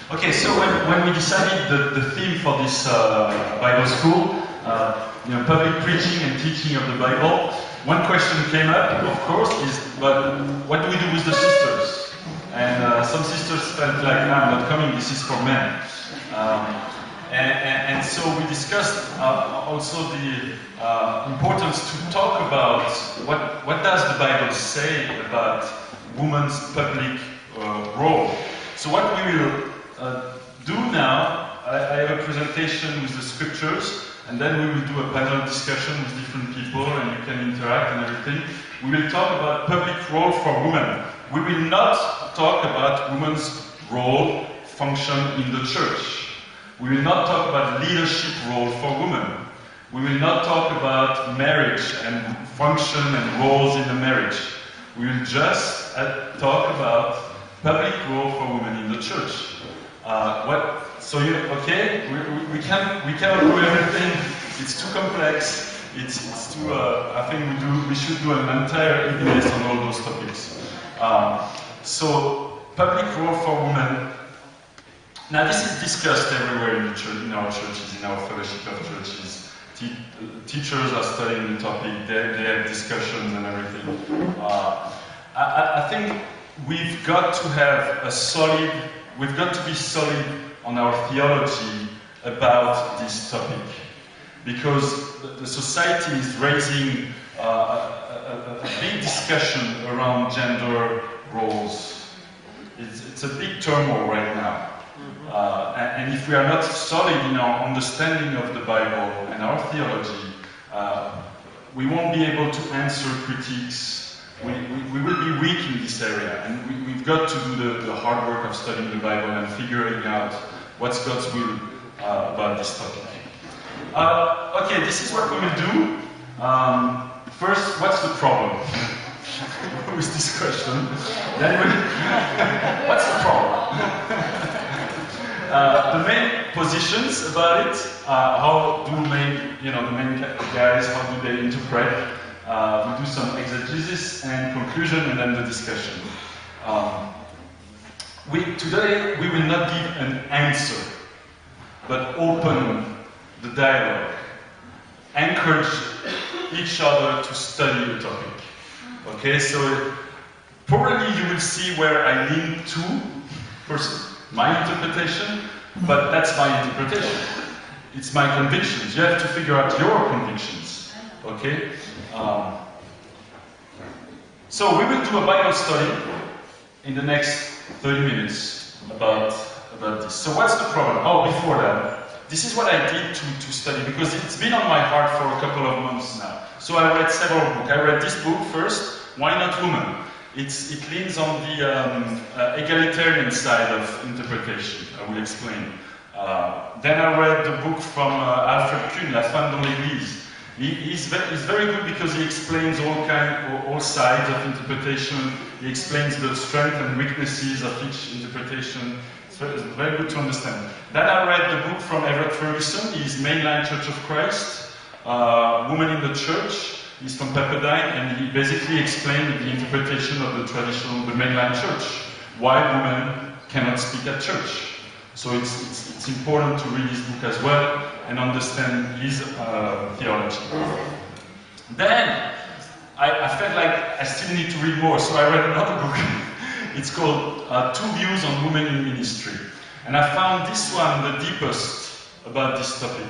Okay, so when we decided the theme for this Bible school, public preaching and teaching of the Bible, one question came up, of course, is, but what do we do with the sisters? And some sisters felt like, I'm not coming, this is for men. And so we discussed also the importance to talk about what does the Bible say about women's public role. So what we will do now, I have a presentation with the scriptures, and then we will do a panel discussion with different people, and you can interact and everything. We will talk about public role for women. We will not talk about women's role, function in the church. We will not talk about leadership role for women. We will not talk about marriage and function and roles in the marriage. We will just talk about public role for women in the church. So okay? We cannot do everything. It's too complex. It's too. I think we should do an entire evening on all those topics. So public role for women. Now this is discussed everywhere in the church, in our churches, in our fellowship of churches. Teachers are studying the topic. They have discussions and everything. I think we've got to have we've got to be solid on our theology about this topic, because the society is raising a big discussion around gender roles. It's a big turmoil right now. And if we are not solid in our understanding of the Bible and our theology, we won't be able to answer critiques. We will be weak in this area, and we've got to do the hard work of studying the Bible and figuring out what's God's will about this topic. Okay, this is what we will do. First, what's the problem with this question? What's the problem? The main positions about it, how do the main guys, how do they interpret? We do some exegesis and conclusion, and then the discussion. Today we will not give an answer, but open the dialogue. Encourage each other to study the topic. Okay, so probably you will see where I lean to. First, my interpretation, but that's my interpretation. It's my convictions. You have to figure out your convictions. Okay? So we will do a Bible study in the next 30 minutes about this. So what's the problem? Oh, before that, this is what I did to study, because it's been on my heart for a couple of months now. So I read several books. I read this book first, Why Not Women? It leans on the egalitarian side of interpretation. I will explain. Then I read the book from Alfred Kuhn, La Femme dans l'Église. He's very good because he explains all sides of interpretation. He explains the strengths and weaknesses of each interpretation. It's very good to understand. Then I read the book from Everett Ferguson. He's Mainline Church of Christ, Women in the Church. He's from Pepperdine, and he basically explained the interpretation of the Mainline Church, why women cannot speak at church. So it's important to read his book as well and understand his theology. Then I felt like I still need to read more, so I read another book. It's called Two Views on Women in Ministry. And I found this one the deepest about this topic,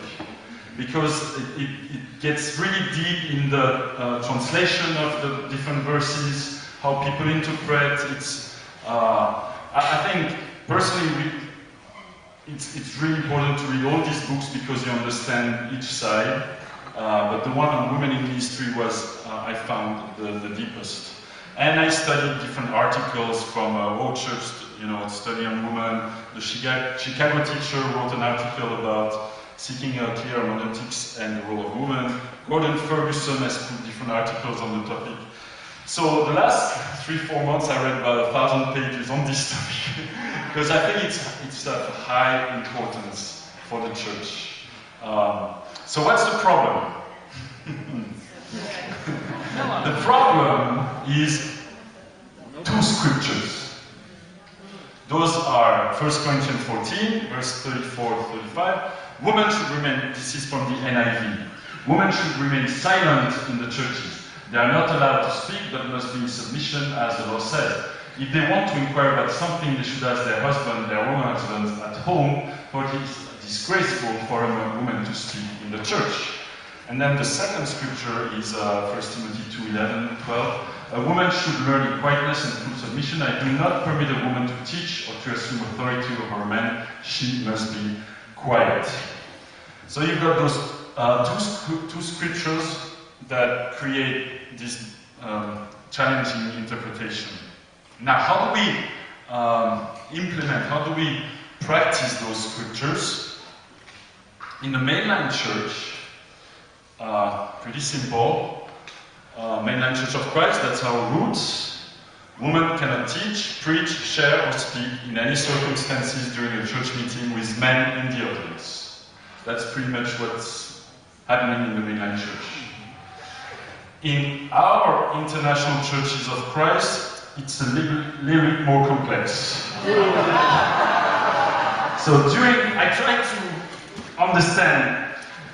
because it gets really deep in the translation of the different verses, how people interpret. I think personally it's really important to read all these books because you understand each side. But the one on women in ministry was, I found, the deepest. And I studied different articles from Church, study on women. The Chicago Teacher wrote an article about seeking a clear hermeneutics and the role of women. Gordon Ferguson has put different articles on the topic. So the last 3-4 months I read about 1,000 pages on this topic because I think it's of high importance for the church. So what's the problem? The problem is two scriptures. Those are 1 Corinthians 14, verse 34-35. Women should remain, this is from the NIV, women should remain silent in the churches. They are not allowed to speak, but must be in submission, as the law says. If they want to inquire about something, they should ask their husband, their woman husbands at home, for it is disgraceful for a woman to speak in the church. And then the second scripture is 1 Timothy 2:11-12. A woman should learn in quietness and full submission. I do not permit a woman to teach or to assume authority over a man. She must be quiet. So you've got those two scriptures that create this challenging interpretation. Now, how do we implement, how do we practice those scriptures? In the mainline church, pretty simple. Mainline Church of Christ, that's our roots. Women cannot teach, preach, share, or speak in any circumstances during a church meeting with men in the audience. That's pretty much what's happening in the mainline church. In our international churches of Christ, it's a little bit more complex. So I try to understand.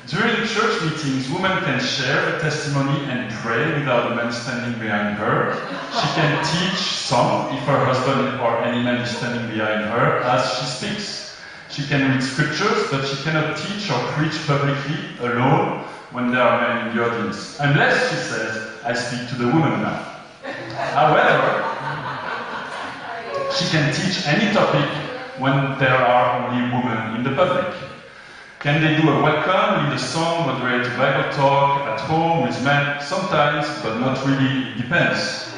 During church meetings, women can share a testimony and pray without a man standing behind her. She can teach some if her husband or any man is standing behind her as she speaks. She can read scriptures, but she cannot teach or preach publicly alone when there are men in the audience. Unless she says, I speak to the woman now. However, she can teach any topic when there are only women in the public. Can they do a welcome, lead a song, moderate a Bible talk at home with men? Sometimes, but not really, it depends.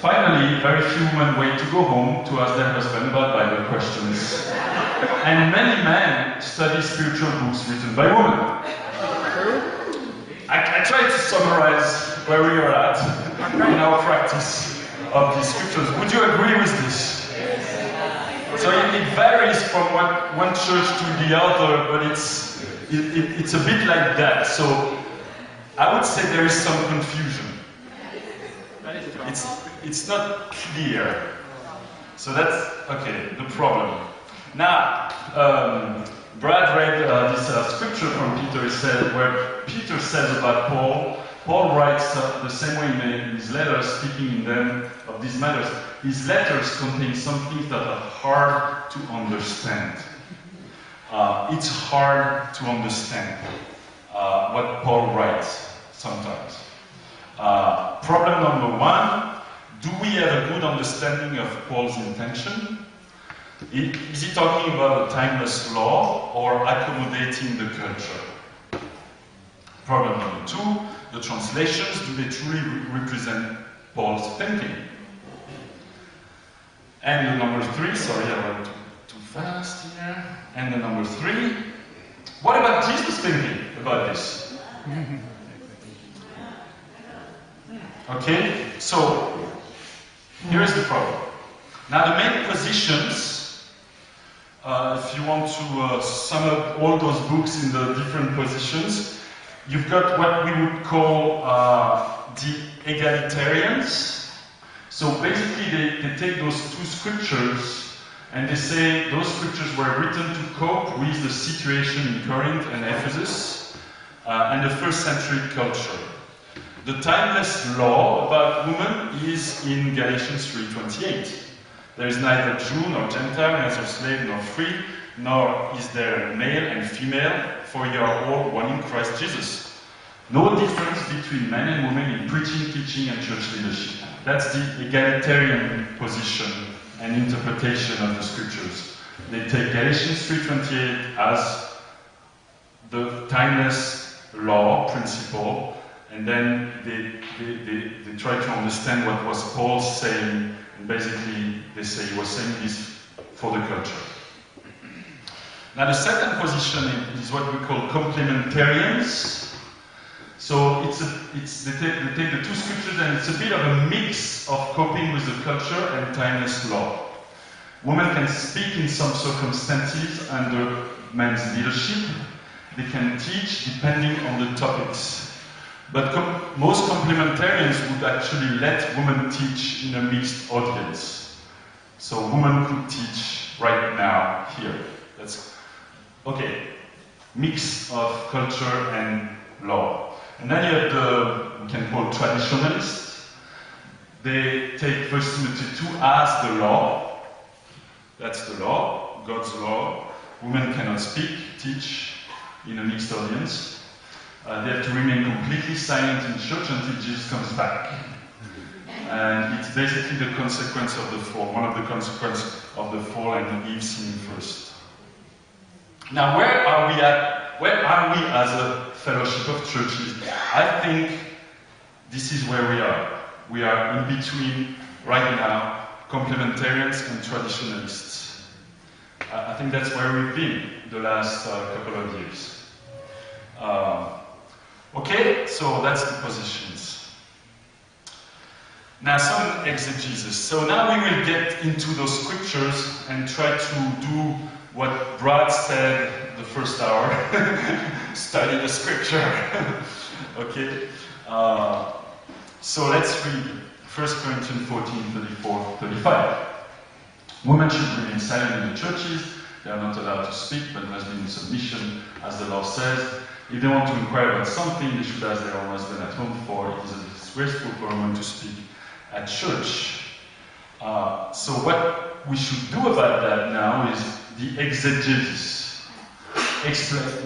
Finally, very few women wait to go home to ask their husband about Bible questions. And many men study spiritual books written by women. I try to summarize where we are at in our practice of these scriptures. Would you agree with this? So it varies from one church to the other, but it's a bit like that. So I would say there is some confusion. It's not clear. So that's, okay, the problem. Now, Brad read this scripture from Peter, where Peter says about Paul. Paul writes the same way in his letters, speaking in them of these matters. His letters contain some things that are hard to understand. It's hard to understand what Paul writes sometimes. Problem number one, do we have a good understanding of Paul's intention? Is he talking about a timeless law or accommodating the culture? Problem number two, the translations, do they truly represent Paul's thinking? And the number three, sorry, I went too fast here. And the number three, what about Jesus thinking about this? Okay, so here's the problem. Now the main positions, if you want to sum up all those books in the different positions, you've got what we would call the egalitarians. So basically they take those two scriptures and they say those scriptures were written to cope with the situation in Corinth and Ephesus and the first century culture. The timeless law about women is in Galatians 3:28. There is neither Jew nor Gentile, neither slave nor free, nor is there male and female, for you are all one in Christ Jesus. No difference between men and women in preaching, teaching, and church leadership. That's the egalitarian position and interpretation of the scriptures. They take Galatians 3:28 as the timeless law principle, and then they try to understand what was Paul saying, and basically they say he was saying this for the culture. Now the second position is what we call complementarians. So they take the two scriptures and it's a bit of a mix of coping with the culture and timeless law. Women can speak in some circumstances under men's leadership. They can teach depending on the topics. But most complementarians would actually let women teach in a mixed audience. So women could teach right now here. That's okay. Mix of culture and law. And then you have the, we can call traditionalists. They take 1 Timothy 2 as the law. That's the law, God's law. Women cannot speak, teach in a mixed audience. They have to remain completely silent in church until Jesus comes back. And it's basically the consequence of the fall, one of the consequences of the fall and Eve sinning first. Now, where are we at? Where are we as a fellowship of churches? I think this is where we are. We are in between, right now, complementarians and traditionalists. I think that's where we've been the last couple of years. Okay, so that's the positions. Now some exegesis. So now we will get into those scriptures and try to do what Brad said the first hour. Study the scripture. Okay? So let's read 1 Corinthians 14, 34, 35. Women should remain silent in the churches. They are not allowed to speak, but must be in submission, as the law says. If they want to inquire about something, they should ask their own husband at home, for it is disgraceful for a woman to speak at church. So what we should do about that now is the exegesis,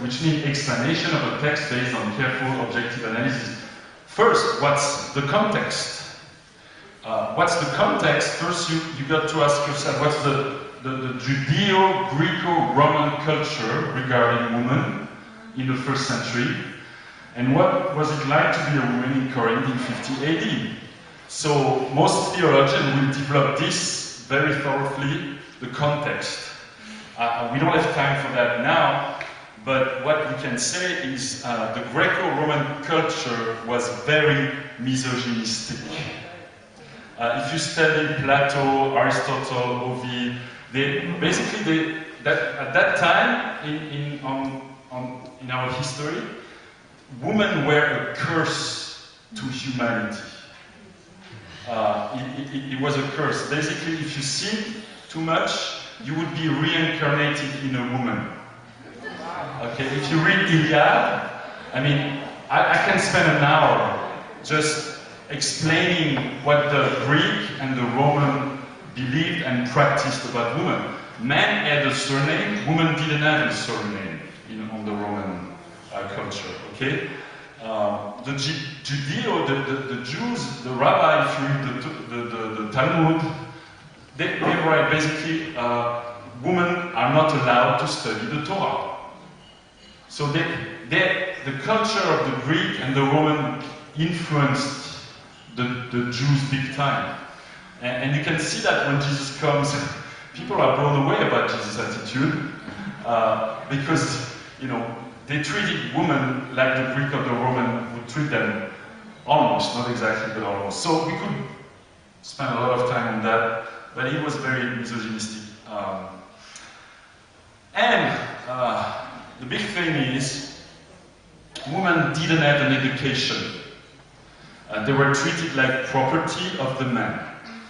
which means explanation of a text based on careful, objective analysis. First, what's the context? What's the context? First, you got to ask yourself, what's the Judeo-Greco-Roman culture regarding women in the first century? And what was it like to be a woman in Corinth in 50 AD? So most theologians will develop this very thoroughly, the context. We don't have time for that now, but what we can say is the Greco-Roman culture was very misogynistic. If you study Plato, Aristotle, Ovid, at that time in our history, women were a curse to humanity. It was a curse. Basically, if you sin too much, you would be reincarnated in a woman. Okay, if you read Iliad, I mean, I can spend an hour just explaining what the Greek and the Roman believed and practiced about women. Men had a surname, women didn't have a surname on the Roman culture. Okay. The Judeo, the Jews, the rabbi, if you read the Talmud, they write basically, women are not allowed to study the Torah. So the culture of the Greek and the Roman influenced the Jews big time. And you can see that when Jesus comes, people are blown away about Jesus' attitude, because, they treated women like the Greek or the Roman would treat them, almost, not exactly, but almost. So we could spend a lot of time on that, but it was very misogynistic. The big thing is, women didn't have an education. They were treated like property of the man.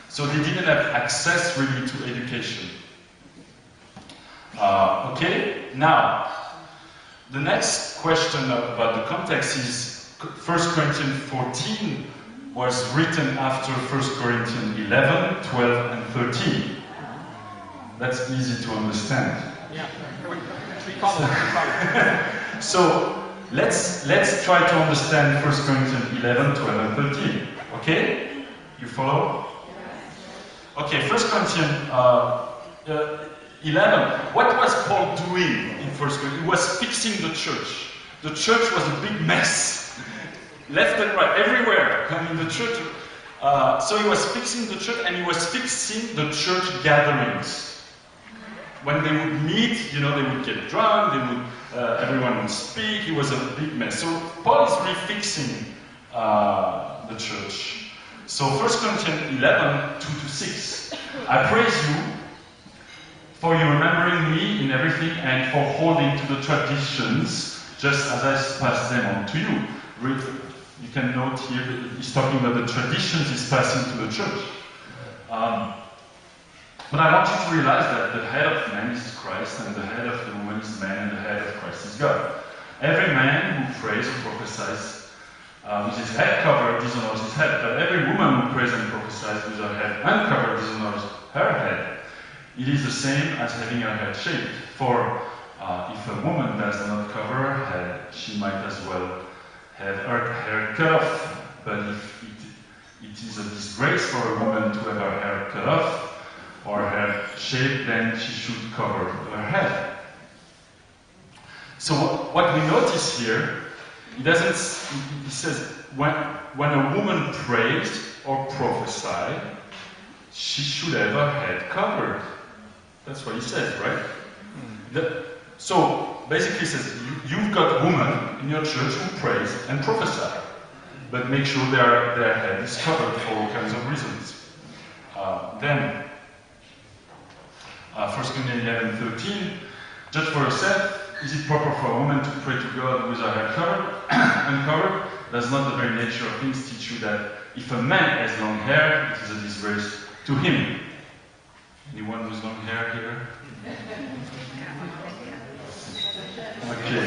So they didn't have access really to education. Okay, now, the next question about the context is 1 Corinthians 14 was written after 1 Corinthians 11, 12, and 13. That's easy to understand. Yeah. So let's try to understand 1 Corinthians 11, 12, and 13. Okay? You follow? Okay, 1 Corinthians 11. What was Paul doing in 1 Corinthians? He was fixing the church. The church was a big mess. Left and right, everywhere. I mean, the church. So he was fixing the church, and he was fixing the church gatherings. When they would meet, they would get drunk, everyone would speak. It was a big mess. So Paul is refixing the church. So 1 Corinthians 11, 2-6. I praise you for you remembering me in everything and for holding to the traditions, just as I passed them on to you. You can note here that he's talking about the traditions he's passing to the church. But I want you to realize that the head of man is Christ, and the head of the woman is man, and the head of Christ is God. Every man who prays or prophesies with his head covered dishonors his head, but every woman who prays and prophesies with her head uncovered dishonors her head. It is the same as having her head shaved. For if a woman does not cover her head, she might as well have her hair cut off. But if it is a disgrace for a woman to have her hair cut off or her hair shaved, then she should cover her head. So what we notice here, he says when a woman prays or prophesies, she should have her head covered. That's what he says, right? So basically he says, you've got women in your church who prays and prophesy, but make sure their head is covered for all kinds of reasons. Then, 1 Corinthians 11:13, judge for yourself, is it proper for a woman to pray to God with her head covered, uncovered? Does not the very nature of things teach you that if a man has long hair, it is a disgrace to him? Anyone with long hair here? Okay.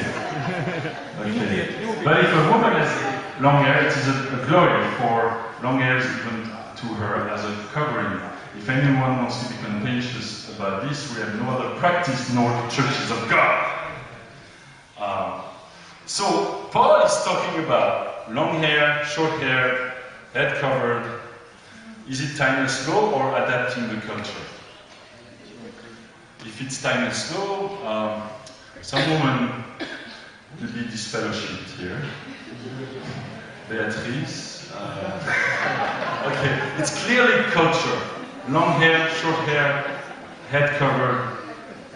But if a woman has long hair, it is a glory, for long hair is given to her as a covering. If anyone wants to be contentious about this, we have no other practice nor the churches of God. So Paul is talking about long hair, short hair, head covered. Is it timeless law or adapting the culture? If it's timeless law, some woman will be disfellowshipped here. Beatrice. Okay, it's clearly culture. Long hair, short hair, head covered.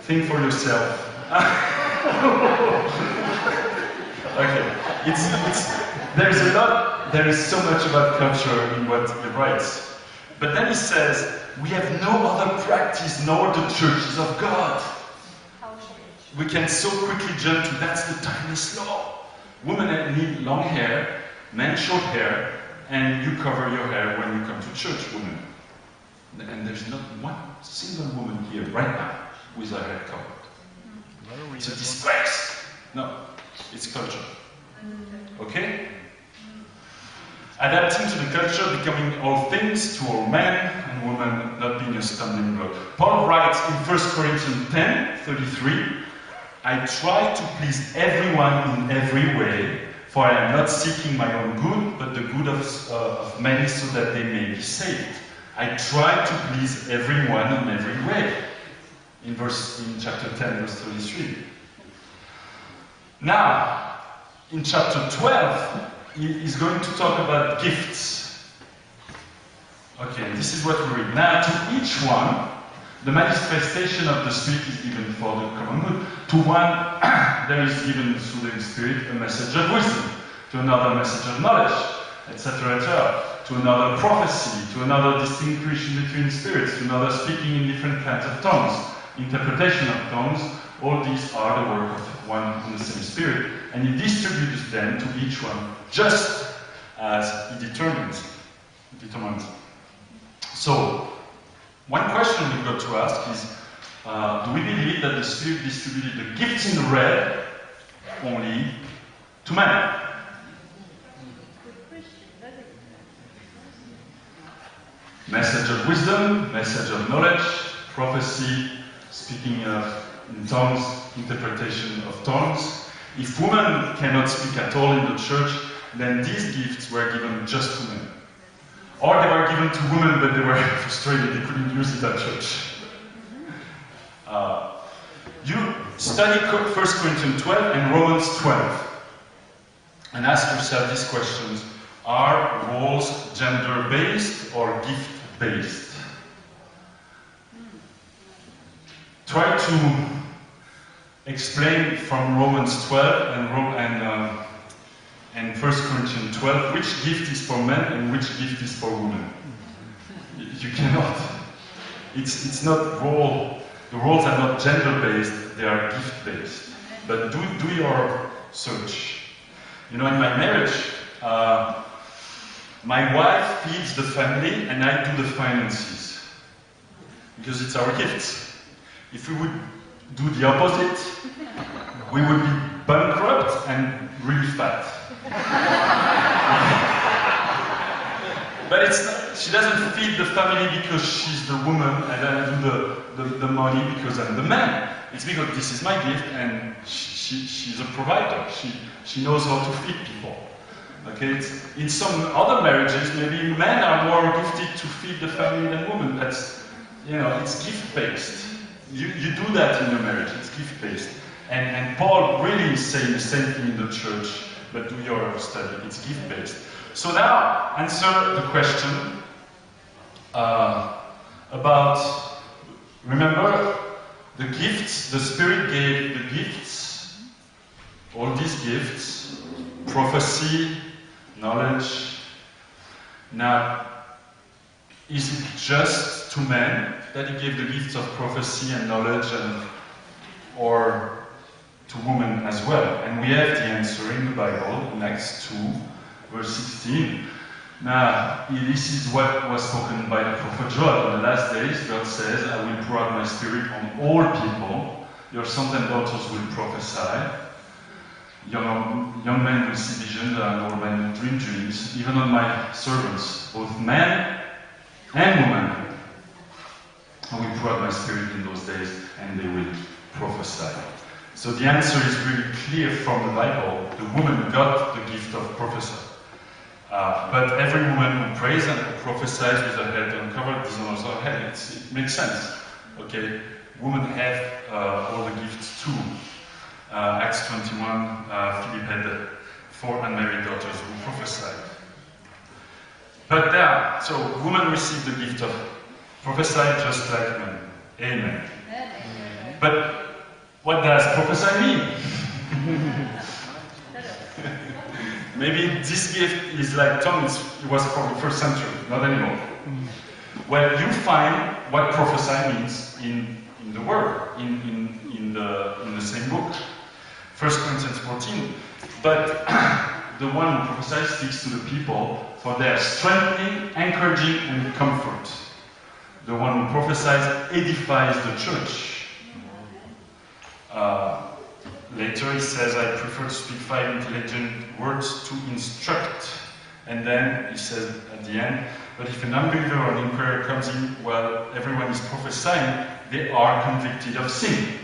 Think for yourself. Okay, there is so much about culture in what he writes. But then he says, we have no other practice nor the churches of God. We can so quickly jump to that's the timeless law. Women need long hair, men short hair, and you cover your hair when you come to church, women. And there's not one single woman here right now with her head covered. It's a disgrace. No, it's culture. Okay? Adapting to the culture, becoming all things to all men and women, not being a stumbling block. Paul writes in 1 Corinthians 10:33, I try to please everyone in every way, for I am not seeking my own good, but the good of many so that they may be saved. I try to please everyone in every way. In chapter 10, verse 33. Now, in chapter 12, he's going to talk about gifts. Okay, and this is what we read. Now, to each one, the manifestation of the Spirit is given for the common good. To one, there is given through the Spirit a message of wisdom. To another, a message of knowledge, etc., etc. To another, prophecy. To another, distinction between spirits. To another, speaking in different kinds of tongues. Interpretation of tongues. All these are the work of one and the same Spirit. And he distributes them to each one, just as he determined. So, one question we've got to ask is, do we believe that the Spirit distributed the gifts in red only to men? Message of wisdom, message of knowledge, prophecy, speaking in tongues, interpretation of tongues. If women cannot speak at all in the church, then these gifts were given just to men. Or they were given to women, but they were frustrated, they couldn't use it at church. You study 1 Corinthians 12 and Romans 12, and ask yourself these questions. Are roles gender-based or gift-based? Try to explain from Romans 12 and 1 Corinthians 12 which gift is for men and which gift is for women. You cannot. It's not role. The roles are not gender-based, they are gift-based. But do your search. You know, in my marriage, my wife feeds the family and I do the finances. because it's our gift. If we would do the opposite, we would be bankrupt and really fat. But it's not, she doesn't feed the family because she's the woman and I do the money because I'm the man. It's because this is my gift and she's a provider. She knows how to feed people. Okay, in some other marriages, maybe men are more gifted to feed the family than women. That's, you know, it's gift-based. You do that in your marriage, it's gift-based. And Paul really is saying the same thing in the church, but do your study, it's gift-based. So now, answer the question about, remember, the gifts, the Spirit gave the gifts, all these gifts, prophecy, knowledge. Now, is it just to men that he gave the gifts of prophecy and knowledge, or to women as well? And we have the answer in the Bible, in Acts 2, verse 16. Now, this is what was spoken by the prophet Joel. In the last days, God says, I will pour out my Spirit on all people. Your sons and daughters will prophesy. Young men will see visions, and old men will dream dreams. Even on my servants, both men and women, I will pour out my Spirit in those days, and they will prophesy. So the answer is really clear from the Bible. The woman got the gift of prophecy. But every woman who prays and who prophesies with her head uncovered dishonors her head. It makes sense. Okay, women have all the gifts too. Acts 21, Philip had 4 unmarried daughters who prophesied. But there, so women receive the gift of prophesy just like men. Amen. But what does prophesy mean? Maybe this gift is like tongues, it was from the first century, not anymore. Well, you find what prophesy means in the Word, in the same book, 1 Corinthians 14. But the one who prophesies speaks to the people for their strengthening, encouraging, and comfort. The one who prophesies edifies the church. Later he says, I prefer to speak 5 intelligent words to instruct. And then he says at the end, but if an unbeliever or an inquirer comes in while everyone is prophesying, they are convicted of sin.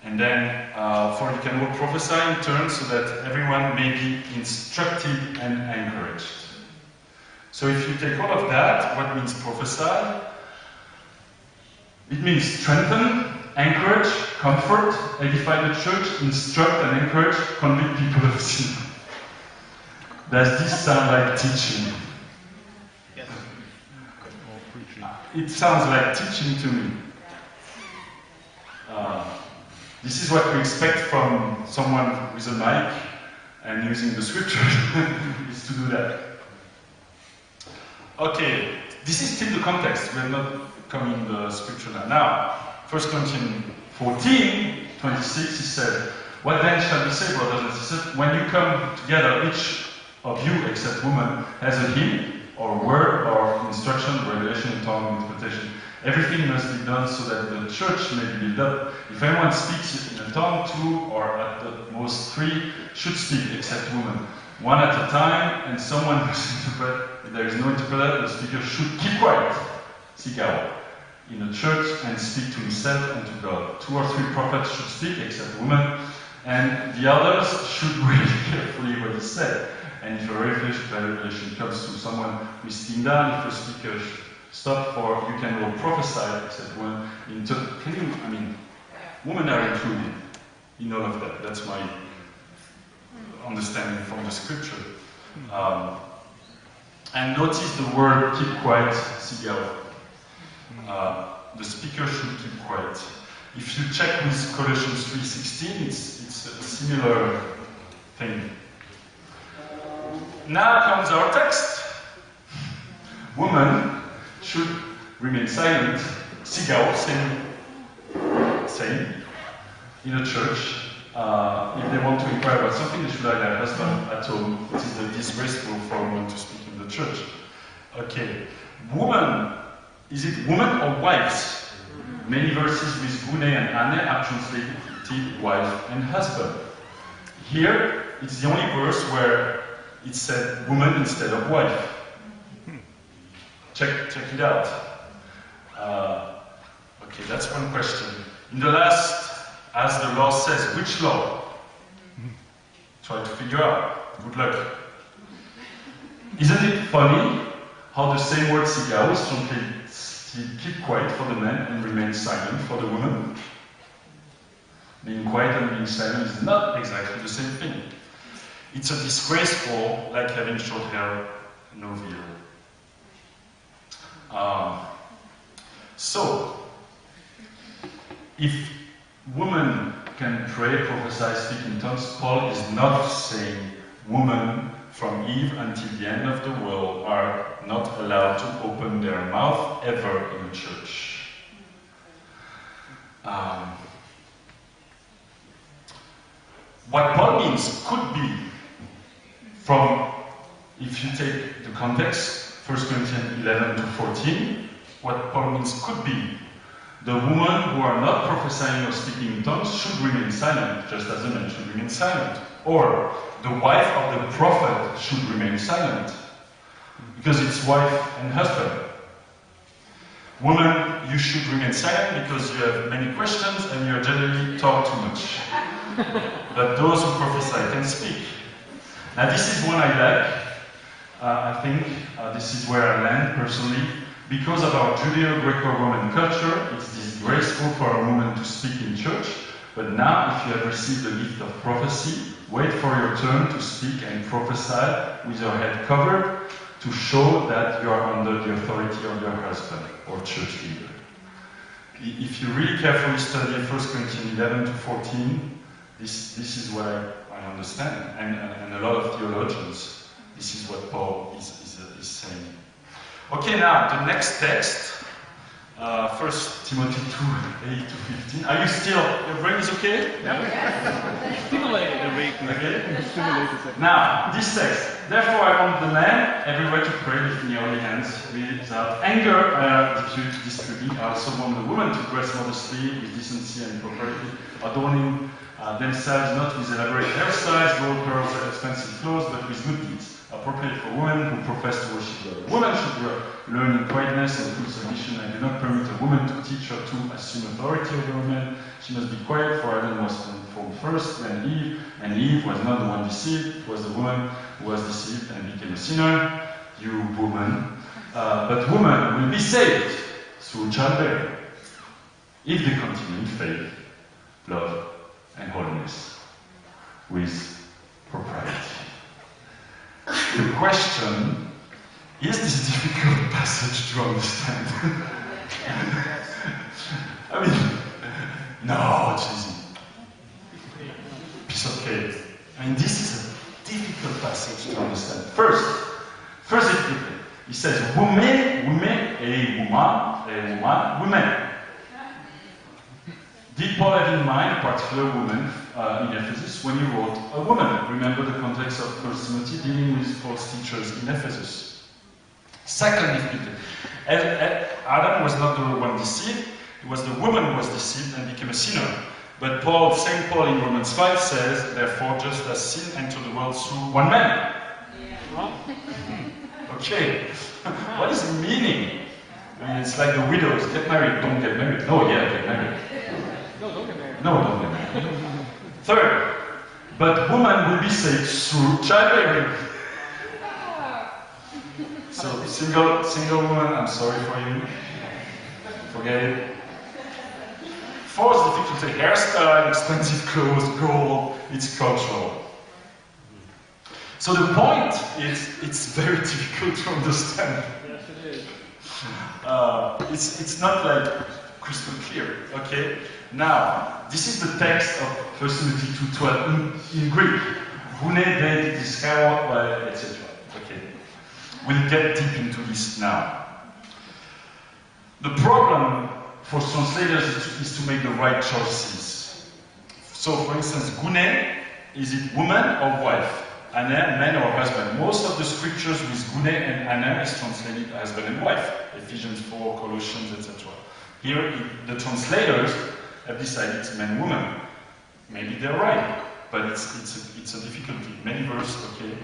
And then, for you can all prophesy in turn so that everyone may be instructed and encouraged. So if you take all of that, what means prophesy? It means strengthen, encourage, comfort, edify the church, instruct and encourage, convict people of sin. Does this sound like teaching? Yes. It sounds like teaching to me. This is what we expect from someone with a mic and using the scripture, is to do that. Okay, this is still the context. We are not coming in the scripture now. Now, 1 Corinthians 14, 26, he said, what then shall we say, brothers and sisters? When you come together, each of you, except woman, has a hymn, or word, or instruction, revelation, tongue, interpretation. Everything must be done so that the church may be built up. If anyone speaks in a tongue, 2 or at the most 3 should speak, except women. 1 at a time, and someone must interpret. If there is no interpreter, the speaker should keep quiet, sikao, in the church and speak to himself and to God. 2 or 3 prophets should speak, except women, and the others should read carefully what is said. And if a revelation comes to someone who is sitting down, if a speaker should stop, for you can all prophesy, except women. Can you, I mean, women are included in all of that. That's my understanding from the scripture. And notice the word keep quiet, sigao. The speaker should keep quiet. If you check with Colossians 3:16, it's a similar thing. Now comes our text. Women should remain silent, sigao, same, in a church. If they want to inquire about something, they should have their husband at home. It is disgraceful for a woman to speak in the church. Okay, women Is it woman or wives? Many verses with gune and ane are translated wife and husband. Here, it's the only verse where it said woman instead of wife. Check it out. Okay, that's one question. In the last, as the law says, which law? Try to figure out. Good luck. Isn't it funny how the same word sigao is translated keep quiet for the man and remain silent for the woman? Being quiet and being silent is not exactly the same thing. It's a disgraceful, like having short hair, no veil. So, if women can pray, prophesy, speak in tongues, Paul is not saying women from Eve until the end of the world are not allowed to open their mouth ever in a church. What Paul means could be, from, if you take the context, 1 Corinthians 11 to 14, what Paul means could be, the women who are not prophesying or speaking in tongues should remain silent, just as the men should remain silent. Or, the wife of the prophet should remain silent, because it's wife and husband. Women, you should remain silent because you have many questions and you generally talk too much. But those who prophesy can speak. Now this is one I like. I think this is where I land personally. Because of our Judeo-Greco-Roman culture, it's disgraceful for a woman to speak in church. But now, if you have received the gift of prophecy, wait for your turn to speak and prophesy with your head covered to show that you are under the authority of your husband or church leader. If you really carefully study 1 Corinthians 11 to 14, this is what I understand. And a lot of theologians, this is what Paul is saying. Okay, now, the next text. 1 Timothy 2, 8 to 15. Are you still, your brain is okay? Yeah. Stimulated a week. Okay. Stimulated. Now, this text. Therefore I want the man everywhere to pray lifting your holy hands without anger. If you distribute, I also want the woman to dress modestly with decency and propriety, adorning themselves not with elaborate hairstyles, gold pearls, and expensive clothes, but with good deeds. Appropriate for women who profess to worship God. Women should learn in quietness and full submission. I do not permit a woman to teach or to assume authority over a man. She must be quiet, for Adam was formed first, then Eve, and Eve was not the one deceived. It was the woman who was deceived and became a sinner. You woman. But woman will be saved through childbearing if they continue in faith, love, and holiness with propriety. The question, is this a difficult passage to understand? I mean, no, it's easy. Piece of cake. I mean, this is a difficult passage to understand. First it says, women. Did Paul have in mind a particular woman in Ephesus when he wrote a woman? Remember the context of 1 Timothy dealing with false teachers in Ephesus. Second, Adam was not the one deceived, it was the woman who was deceived and became a sinner. But St. Paul in Romans 5 says, therefore, just as sin entered the world through one man. Yeah. Okay, what is the meaning? I mean, it's like the widows, get married, don't get married. No, yeah, get married. No, don't get married. No, don't get married. Third, but woman will be saved through childbearing. So, single woman, I'm sorry for you. Forget it. Fourth difficulty, hairstyle, expensive clothes, gold, it's cultural. So the point is, it's very difficult to understand. Yes, it is. It's not like crystal clear, okay? Now, this is the text of 1 Timothy 2:12 in Greek. Vune de discaro, etc. Okay. We'll get deep into this now. The problem for translators is to make the right choices. So, for instance, gune, is it woman or wife? Ane, man or husband? Most of the scriptures with gune and ane is translated husband and wife. Ephesians 4, Colossians, etc. Here, the translators have decided it's man-woman. Maybe they're right, but it's a difficulty. Many verses, okay,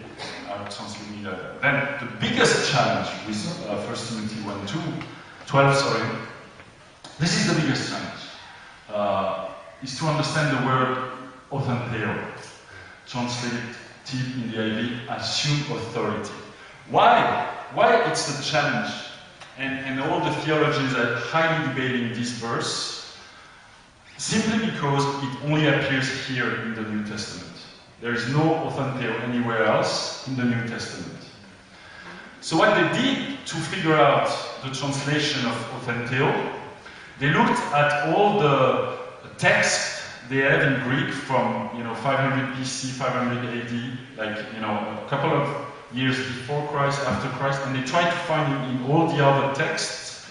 are translated. Then the biggest challenge with 1 Timothy 12, sorry, this is the biggest challenge, is to understand the word authenteo, translated in the IV, assume authority. Why? Why it's a challenge? And all the theologians are highly debating this verse, simply because it only appears here in the New Testament. There is no authenteo anywhere else in the New Testament. So what they did to figure out the translation of authenteo, they looked at all the texts they have in Greek from 500 BC, 500 AD, like a couple of years before Christ, after Christ, and they tried to find in all the other texts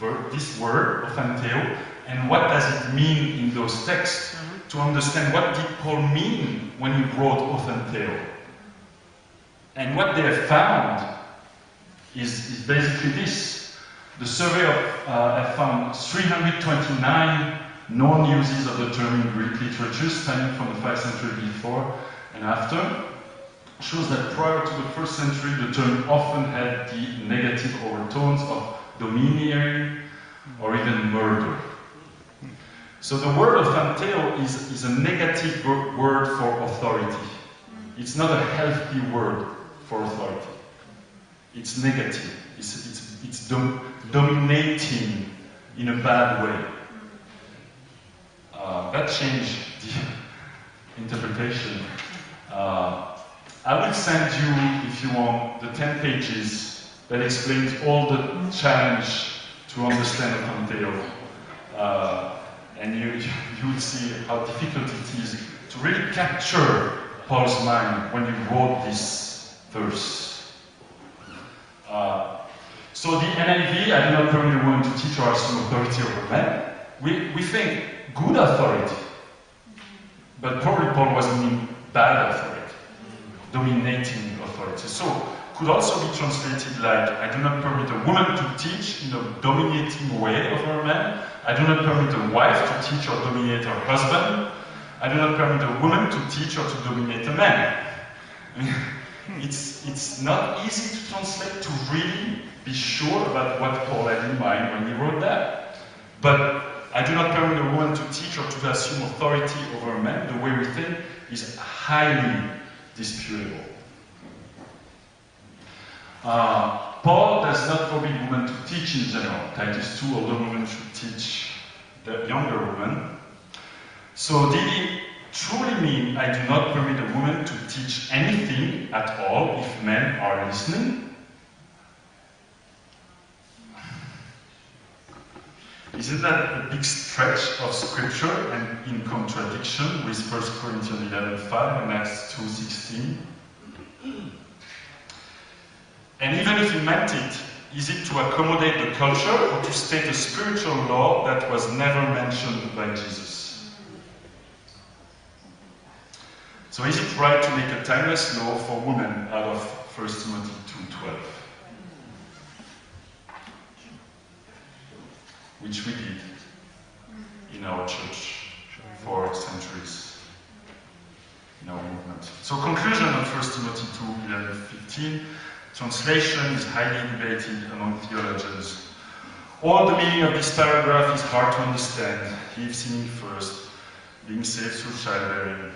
this word authenteo, and what does it mean in those texts, to understand what did Paul mean when he wrote authenteo. And what they have found is basically this. The survey have found 329 known uses of the term in Greek literature spanning from the 5th century before and after, shows that prior to the 1st century the term often had the negative overtones of domineering or even murder. So the word authenteo is a negative word for authority. It's not a healthy word for authority. It's negative. It's dominating in a bad way. That changed the interpretation. I will send you, if you want, the 10 pages that explains all the challenge to understand authenteo. And you will see how difficult it is to really capture Paul's mind when he wrote this verse. So the NIV, I do not permit a woman to teach or assume authority over men. We think good authority, but probably Paul was meaning bad authority, dominating authority. So could also be translated like, I do not permit a woman to teach in a dominating way over a man. I do not permit a wife to teach or dominate her husband. I do not permit a woman to teach or to dominate a man. I mean, it's not easy to translate, to really be sure about what Paul had in mind when he wrote that. But I do not permit a woman to teach or to assume authority over a man. The way we think is highly disputable. Paul does not forbid women to teach in general. Titus 2, older women should teach the younger women. So did he truly mean, I do not permit a woman to teach anything at all if men are listening? Isn't that a big stretch of scripture and in contradiction with 1 Corinthians 11:5 and Acts 2:16? And even if he meant it, is it to accommodate the culture or to state a spiritual law that was never mentioned by Jesus? So is it right to make a timeless law for women out of 1 Timothy 2:12? Which we did in our church for centuries, in our movement. So conclusion of 1 Timothy 2:11-15. Translation is highly debated among theologians. All the meaning of this paragraph is hard to understand. Eve sinning first, being saved through childbearing.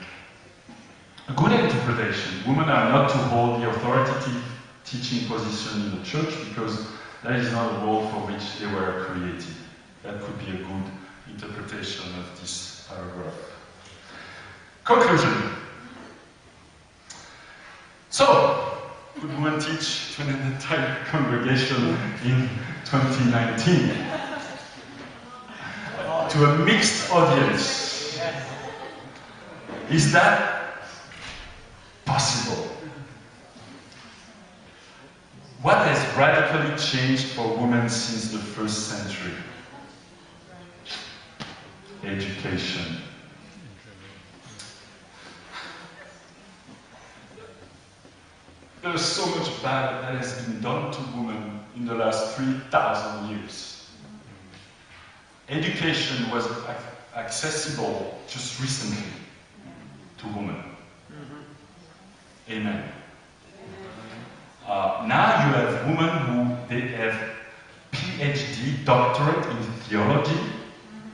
A good interpretation. Women are not to hold the authoritative teaching position in the church because that is not a role for which they were created. That could be a good interpretation of this paragraph. Conclusion. So, could women teach to an entire congregation in 2019? To a mixed audience. Is that possible? What has radically changed for women since the 1st century? Education. There is so much bad that has been done to women in the last 3,000 years. Education was accessible just recently to women. Amen. Now you have women who they have PhD, doctorate in theology,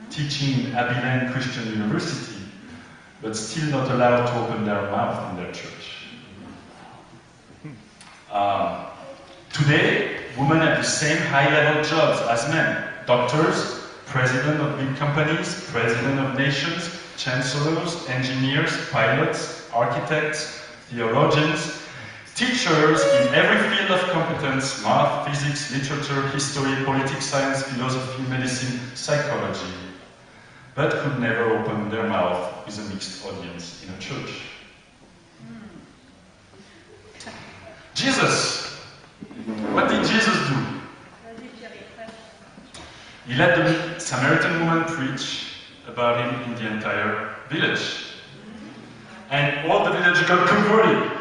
teaching in Abilene Christian University, but still not allowed to open their mouth in their church. Today, women have the same high-level jobs as men. Doctors, president of big companies, president of nations, chancellors, engineers, pilots, architects, theologians, teachers in every field of competence: math, physics, literature, history, politics, science, philosophy, medicine, psychology, but could never open their mouth with a mixed audience in a church. Jesus. What did Jesus do? He let the Samaritan woman preach about him in the entire village. And all the village got converted.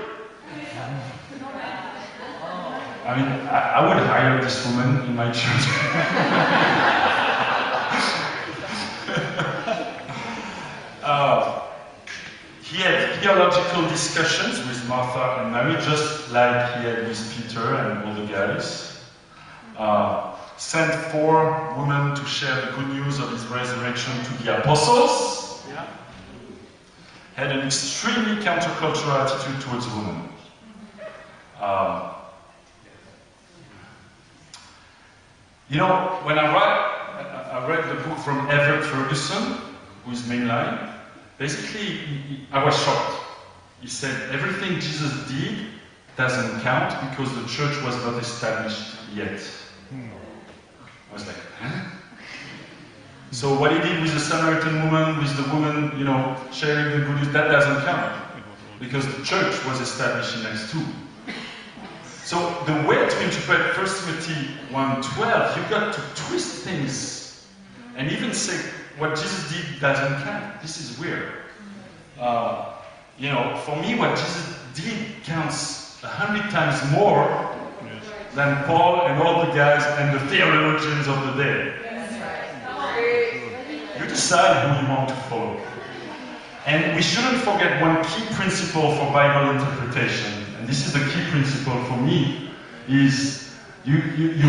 I mean, I would hire this woman in my church. He had theological discussions with Martha and Mary, just like he had with Peter and all the guys. Sent 4 women to share the good news of his resurrection to the apostles. Yeah. Had an extremely countercultural attitude towards women. You know, when I read the book from Everett Ferguson, who is mainline, basically I was shocked. He said everything Jesus did doesn't count because the church was not established yet. I was like, huh? So what he did with the Samaritan woman, with the woman, you know, sharing the good news, that doesn't count because the church was established in Acts 2. So the way to interpret 1 Timothy 1:12, you've got to twist things and even say what Jesus did doesn't count. This is weird. You know, for me, what Jesus did counts 100 times more than Paul and all the guys and the theologians of the day. You decide who you want to follow. And we shouldn't forget one key principle for Bible interpretation, and this is the key principle for me, is you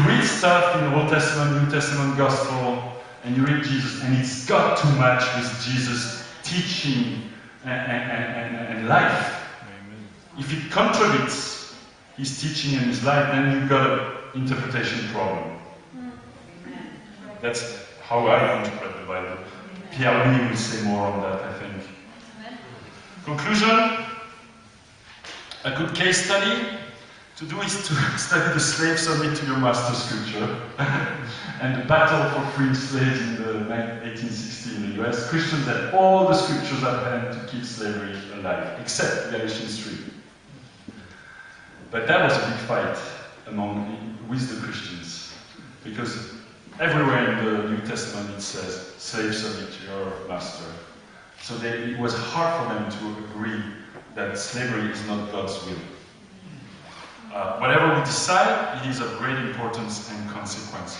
read stuff in the Old Testament, New Testament, Gospel, and you read Jesus, and it's got to match with Jesus' teaching and life. Amen. If it contradicts his teaching and his life, then you've got an interpretation problem. That's how I interpret the Bible. Pierre Louis will say more on that, I think. Conclusion, a good case study to do is to study the slave submit to your master scripture and the battle for freeing slaves in the 1860 in the US. Christians had all the scriptures at hand to keep slavery alive, except Galatians 3. But that was a big fight with the Christians, because everywhere in the New Testament it says, slave submit to your master. So it was hard for them to agree that slavery is not God's will. Whatever we decide, it is of great importance and consequence.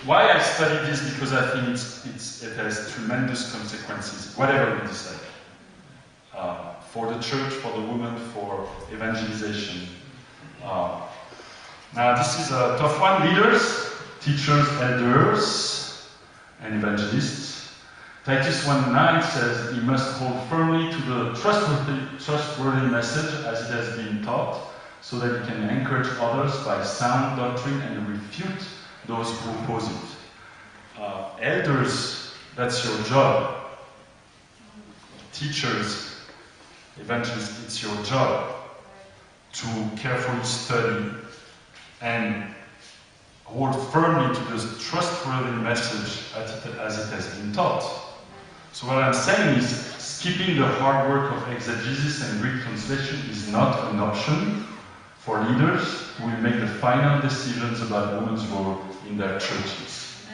Why I study this? Because I think it has tremendous consequences, whatever we decide. For the church, for the woman, for evangelization. Now this is a tough one. Leaders, teachers, elders, and evangelists. Titus 1:9 says he must hold firmly to the trustworthy message as it has been taught, so that he can encourage others by sound doctrine and refute those who oppose it. Elders, that's your job. Teachers, evangelists, it's your job to carefully study and hold firmly to this trustworthy message as it has been taught. So what I'm saying is, skipping the hard work of exegesis and Greek translation is not an option for leaders who will make the final decisions about women's role in their churches.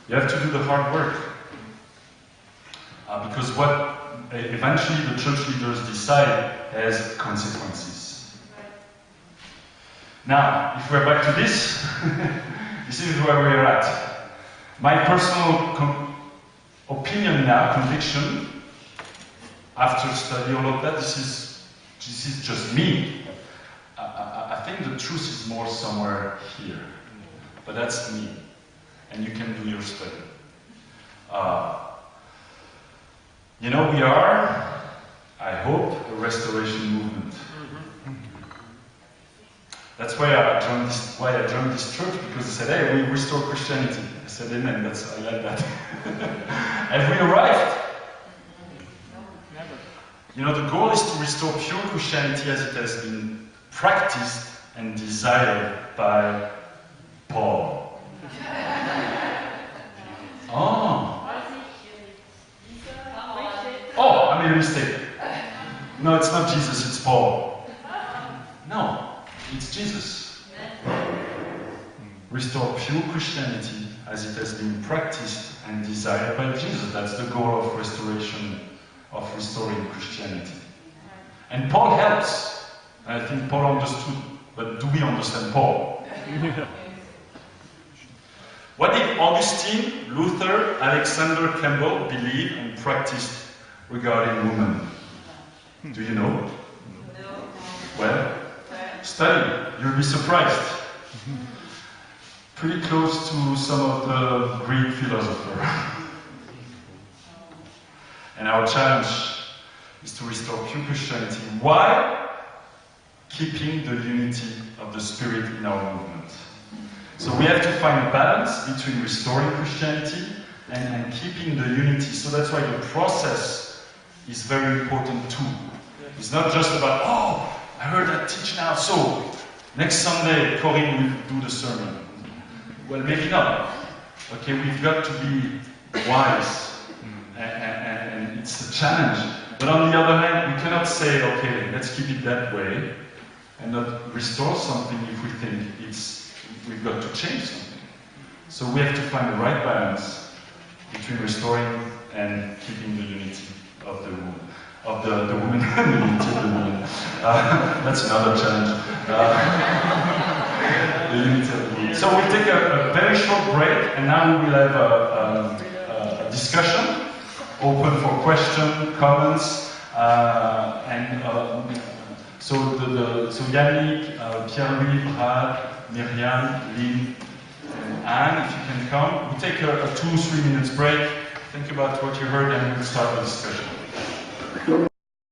You have to do the hard work. Because what eventually the church leaders decide has consequences. Now, if we're back to this, this is where we're at. My personal opinion now, conviction, after studying all of that, this is just me. I think the truth is more somewhere here, but that's me, and you can do your study. You know, we are, I hope, a restoration movement. That's why I joined this church, because they said, hey, we restore Christianity. I said, amen, I like that. Have we arrived? Never. You know, the goal is to restore pure Christianity as it has been practiced and desired by Paul. Oh, I made a mistake. No, it's not Jesus, it's Paul. No, it's Jesus. Restore pure Christianity as it has been practiced and desired by Jesus. That's the goal of restoration, of restoring Christianity. And Paul helps. I think Paul understood, but do we understand Paul? What did Augustine, Luther, Alexander Campbell believe and practiced regarding women? Do you know? No. Well, study. You'll be surprised. Pretty close to some of the Greek philosophers. And our challenge is to restore pure Christianity while keeping the unity of the Spirit in our movement. So we have to find a balance between restoring Christianity and keeping the unity. So that's why the process is very important too. It's not just about, oh, I heard that teach now, so next Sunday Corinne will do the sermon. Well, maybe not. Okay, we've got to be wise, and it's a challenge. But on the other hand, we cannot say, okay, let's keep it that way, and not restore something if we think we've got to change something. So we have to find the right balance between restoring and keeping the unity of the woman. Of the woman, the unity of the woman. That's another challenge. The unity of the woman. So we'll take a very short break, and now we will have a discussion, open for questions, comments, so Yannick, Pierre-Louis, Brad, Myriam, Lynn, and Anne, if you can come. We'll take a 2-3 minutes break, think about what you heard, and we'll start the discussion.